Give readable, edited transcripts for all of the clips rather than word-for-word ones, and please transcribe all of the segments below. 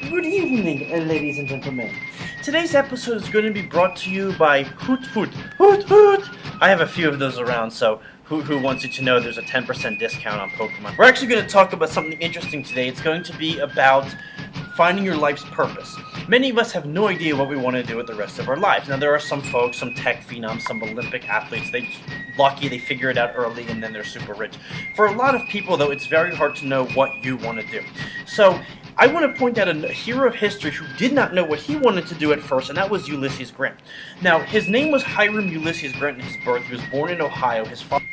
Good evening, ladies and gentlemen. Today's episode is going to be brought to you by Hoot Hoot. Hoot Hoot! I have a few of those around, so who wants you to know there's a 10% discount on Pokemon. We're actually going to talk about something interesting today. It's going to be about finding your life's purpose. Many of us have no idea what we want to do with the rest of our lives. Now, there are some folks, some tech phenoms, some Olympic athletes, they figure it out early and then they're super rich. For a lot of people, though, it's very hard to know what you want to do. So, I want to point out a hero of history who did not know what he wanted to do at first, and that was Ulysses Grant. Now, his name was Hiram Ulysses Grant at his birth. He was born in Ohio. His father,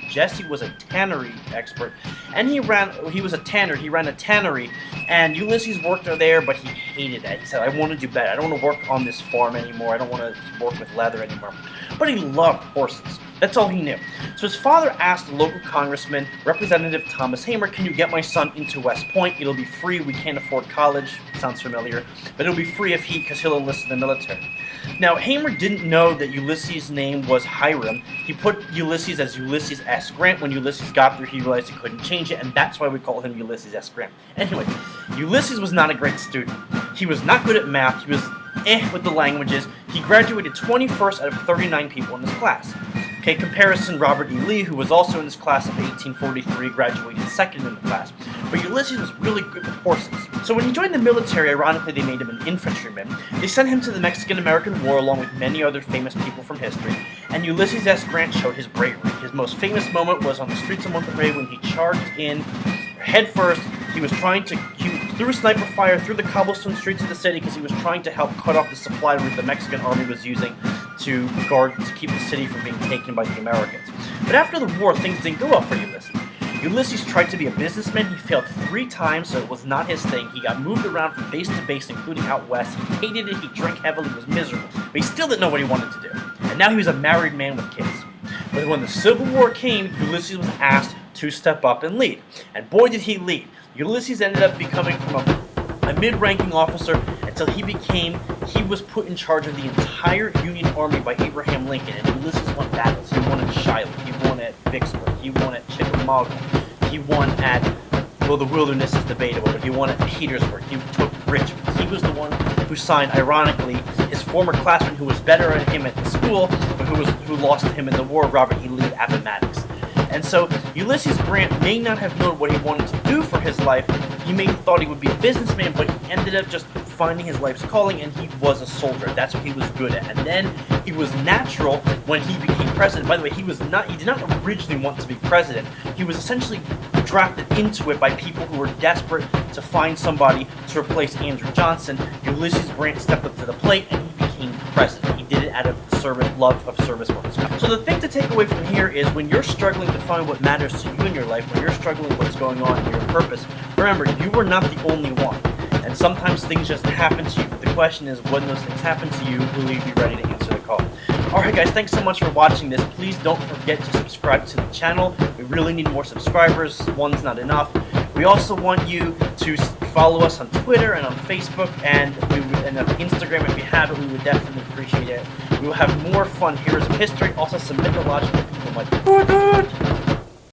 Jesse, was a tannery expert, and he ran a tannery, and Ulysses worked there, but he hated it. He said, I want to do better. I don't want to work on this farm anymore. I don't want to work with leather anymore. But he loved horses. That's all he knew. So his father asked the local congressman, Representative Thomas Hamer, can you get my son into West Point? It'll be free. We can't afford college. Sounds familiar. But it'll be free because he'll enlist in the military. Now, Hamer didn't know that Ulysses' name was Hiram. He put Ulysses as Ulysses S. Grant. When Ulysses got there, he realized he couldn't change it, and that's why we call him Ulysses S. Grant. Anyway, Ulysses was not a great student. He was not good at math. He was with the languages. He graduated 21st out of 39 people in his class. Okay, comparison, Robert E. Lee, who was also in this class of 1843, graduated second in the class. But Ulysses was really good with horses. So when he joined the military, ironically, they made him an infantryman. They sent him to the Mexican-American War along with many other famous people from history, and Ulysses S. Grant showed his bravery. His most famous moment was on the streets of Monterrey when he charged in head first. He threw sniper fire through the cobblestone streets of the city because he was trying to help cut off the supply route the Mexican army was using to keep the city from being taken by the Americans. But after the war, things didn't go well for Ulysses. Ulysses tried to be a businessman. He failed 3 times, so it was not his thing. He got moved around from base to base, including out west. He hated it. He drank heavily. He was miserable. But he still didn't know what he wanted to do. And now he was a married man with kids. But when the Civil War came, Ulysses was asked to step up and lead. And boy, did he lead. Ulysses ended up becoming from a mid-ranking officer until he was put in charge of the entire Union Army by Abraham Lincoln. And Ulysses won battles. He won at Shiloh. He won at Vicksburg. He won at Chickamauga. He won at, well, the Wilderness is debatable, but he won at Petersburg. He took Richmond. He was the one who signed, ironically, his former classmate who was better at him at the school, but who lost to him in the war, Robert E. Lee, at Appomattox. And so Ulysses Grant may not have known what he wanted to do for his life. He may have thought he would be a businessman, but he ended up just finding his life's calling, and he was a soldier. That's what he was good at. And then it was natural when he became president. By the way, he did not originally want to be president. He was essentially drafted into it by people who were desperate to find somebody to replace Andrew Johnson. Ulysses Grant stepped up to the plate, and he became president. He did it out of love of service for his country. So the thing to take away from here is when you're struggling to find what matters to you in your life, when you're struggling with what's going on in your purpose, remember, you are not the only one. And sometimes things just happen to you. But the question is, when those things happen to you, will you be ready to answer the call? Alright guys, thanks so much for watching this. Please don't forget to subscribe to the channel. We really need more subscribers. One's not enough. We also want you to follow us on Twitter and on Facebook and on Instagram if you have it. We would definitely appreciate it. We will have more fun heroes of history, also some mythological people like